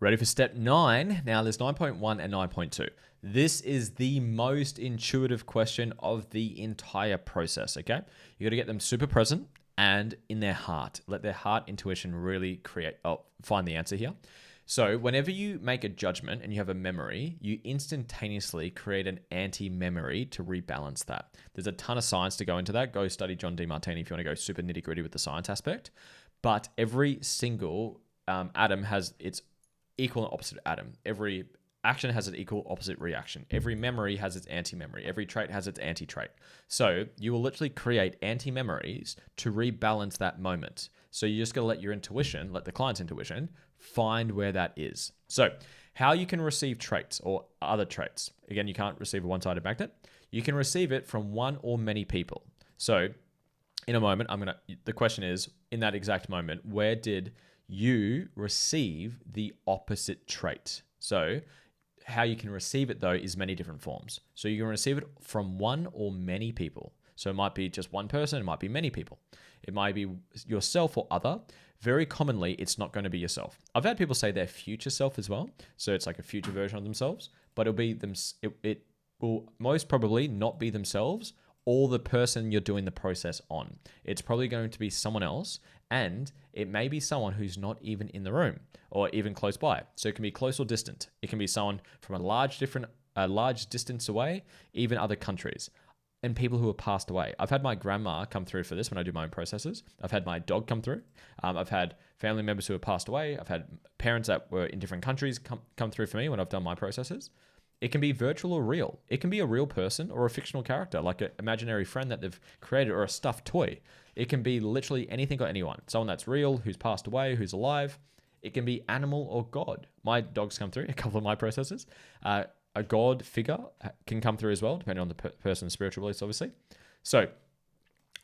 Ready for step 9? Now there's 9.1 and 9.2. This is the most intuitive question of the entire process, okay? You got to get them super present and in their heart. Let their heart intuition really find the answer here. So whenever you make a judgment and you have a memory, you instantaneously create an anti-memory to rebalance that. There's a ton of science to go into that. Go study John Demartini if you want to go super nitty-gritty with the science aspect. But every single atom has its equal and opposite atom. Every action has an equal opposite reaction. Every memory has its anti-memory. Every trait has its anti-trait. So you will literally create anti-memories to rebalance that moment. So you just got to let your intuition, let the client's intuition, find where that is. So how you can receive traits or other traits. Again, you can't receive a one-sided magnet. You can receive it from one or many people. So in a moment, the question is, in that exact moment, where did you receive the opposite trait? So how you can receive it though is many different forms. So you can receive it from one or many people. So it might be just one person, it might be many people. It might be yourself or other. Very commonly, it's not going to be yourself. I've had people say their future self as well. So it's like a future version of themselves, but it'll be them. It will most probably not be themselves or the person you're doing the process on. It's probably going to be someone else, and it may be someone who's not even in the room or even close by. So it can be close or distant. It can be someone from a large distance away, even other countries, and people who have passed away. I've had my grandma come through for this when I do my own processes. I've had my dog come through. I've had family members who have passed away. I've had parents that were in different countries come through for me when I've done my processes. It can be virtual or real. It can be a real person or a fictional character, like an imaginary friend that they've created or a stuffed toy. It can be literally anything or anyone. Someone that's real, who's passed away, who's alive. It can be animal or God. My dogs come through, a couple of my processes. A God figure can come through as well, depending on the person's spiritual beliefs, obviously. So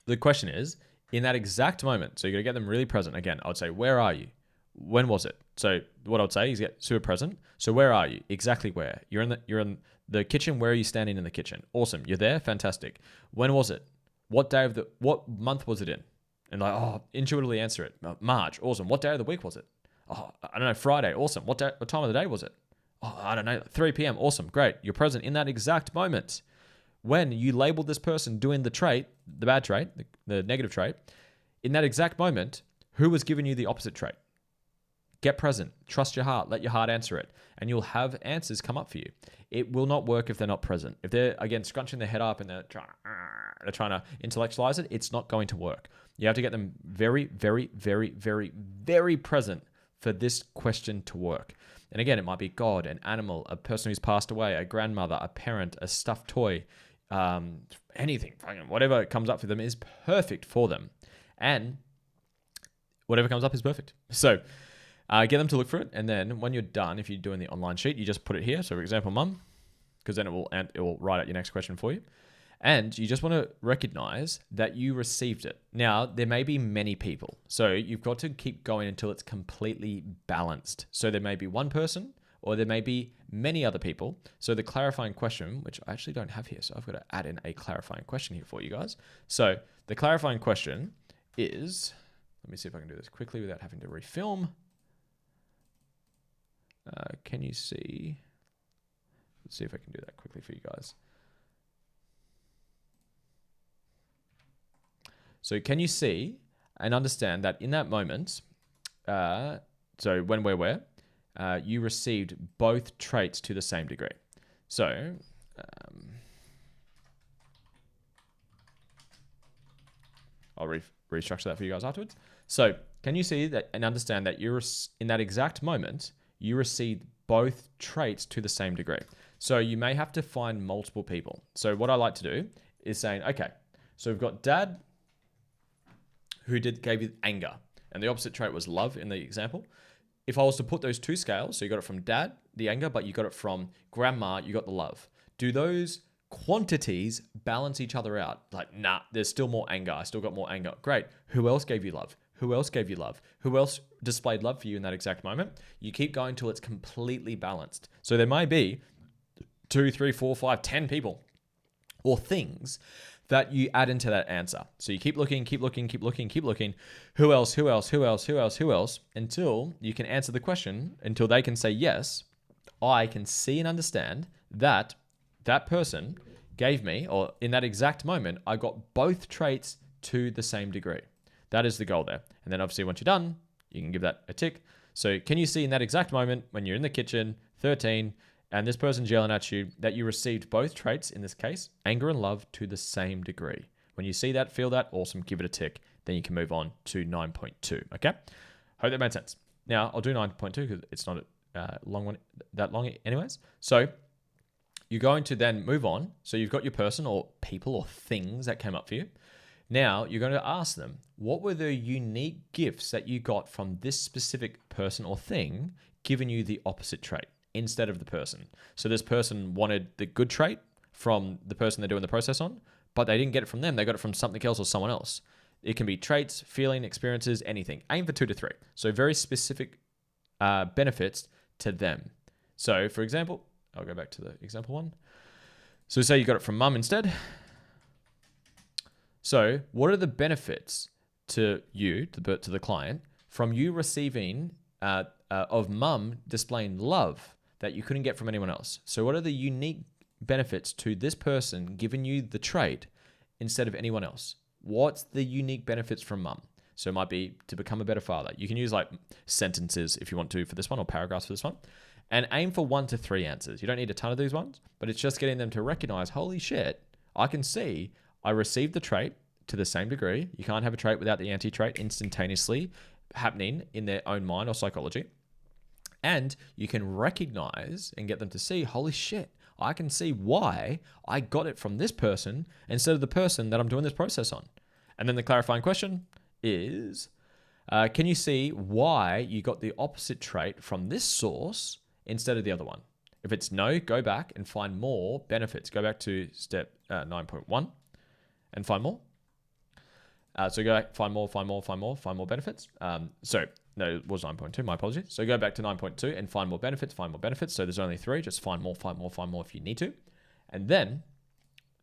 the question is, in that exact moment, so you got to get them really present. Again, I would say, where are you? When was it? So what I would say is get super present. So where are you? Exactly where? You're in the kitchen. Where are you standing in the kitchen? Awesome. You're there. Fantastic. When was it? What month was it in? And intuitively answer it. March. Awesome. What day of the week was it? Oh, I don't know. Friday. Awesome. What time of the day was it? Oh, I don't know. 3 p.m. Awesome. Great. You're present in that exact moment. When you labeled this person doing the trait, the bad trait, the negative trait, in that exact moment, who was giving you the opposite trait? Get present. Trust your heart. Let your heart answer it. And you'll have answers come up for you. It will not work if they're not present. If they're, again, scrunching their head up and they're trying to intellectualize it, it's not going to work. You have to get them very, very, very, very, very present for this question to work. And again, it might be God, an animal, a person who's passed away, a grandmother, a parent, a stuffed toy, anything, whatever comes up for them is perfect for them. And whatever comes up is perfect. So get them to look for it. And then when you're done, if you're doing the online sheet, you just put it here. So for example, mum, because then it will write out your next question for you. And you just want to recognize that you received it. Now, there may be many people. So you've got to keep going until it's completely balanced. So there may be one person or there may be many other people. So the clarifying question, which I actually don't have here, so I've got to add in a clarifying question here for you guys. So the clarifying question is, let me see if I can do this quickly without having to refilm. Can you see? Let's see if I can do that quickly for you guys. So can you see and understand that in that moment, so when we're where, you received both traits to the same degree. So I'll restructure that for you guys afterwards. So can you see that and understand that you're in that exact moment, you received both traits to the same degree. So you may have to find multiple people. So what I like to do is saying, okay, so we've got dad who gave you anger, and the opposite trait was love in the example. If I was to put those two scales, so you got it from dad, the anger, but you got it from grandma, you got the love. Do those quantities balance each other out? Like, nah, there's still more anger. I still got more anger. Great. Who else gave you love? Who else gave you love? Who else displayed love for you in that exact moment? You keep going till it's completely balanced. So there may be 2, 3, 4, 5, 10 people or things that you add into that answer. So you keep looking, keep looking, keep looking, keep looking. Who else, who else, who else, who else, who else, until you can answer the question, until they can say, yes, I can see and understand that that person gave me, or in that exact moment, I got both traits to the same degree. That is the goal there. And then obviously once you're done, you can give that a tick. So can you see in that exact moment when you're in the kitchen, 13, and this person's yelling at you, that you received both traits, in this case, anger and love, to the same degree? When you see that, feel that, awesome, give it a tick. Then you can move on to 9.2, okay? Hope that made sense. Now, I'll do 9.2 because it's not a long one, that long anyways. So you're going to then move on. So you've got your person or people or things that came up for you. Now you're going to ask them, what were the unique gifts that you got from this specific person or thing giving you the opposite trait instead of the person? So this person wanted the good trait from the person they're doing the process on, but they didn't get it from them. They got it from something else or someone else. It can be traits, feeling, experiences, anything. Aim for 2 to 3. So very specific benefits to them. So for example, I'll go back to the example one. So say you got it from mum instead. So what are the benefits to you, to the client, from you receiving of mum displaying love that you couldn't get from anyone else? So what are the unique benefits to this person giving you the trait instead of anyone else? What's the unique benefits from mum? So it might be to become a better father. You can use like sentences if you want to for this one, or paragraphs for this one, and aim for 1 to 3 answers. You don't need a ton of these ones, but it's just getting them to recognize, holy shit, I can see I received the trait to the same degree. You can't have a trait without the anti-trait instantaneously happening in their own mind or psychology. And you can recognize and get them to see, holy shit, I can see why I got it from this person instead of the person that I'm doing this process on. And then the clarifying question is, can you see why you got the opposite trait from this source instead of the other one? If it's no, go back and find more benefits. Go back to step 9.1 and find more. So go back, find more benefits. No, it was 9.2, my apologies. So go back to 9.2 and find more benefits. So there's only 3, just find more if you need to. And then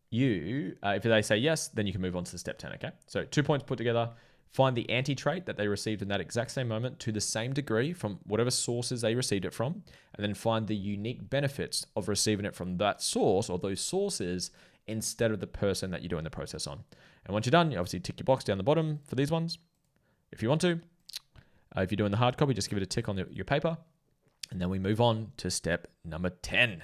you, if they say yes, then you can move on to step 10, okay? So 2 points put together. Find the anti-trait that they received in that exact same moment to the same degree from whatever sources they received it from, and then find the unique benefits of receiving it from that source or those sources instead of the person that you're doing the process on. And once you're done, you obviously tick your box down the bottom for these ones if you want to. If you're doing the hard copy, just give it a tick on your paper. And then we move on to step number 10.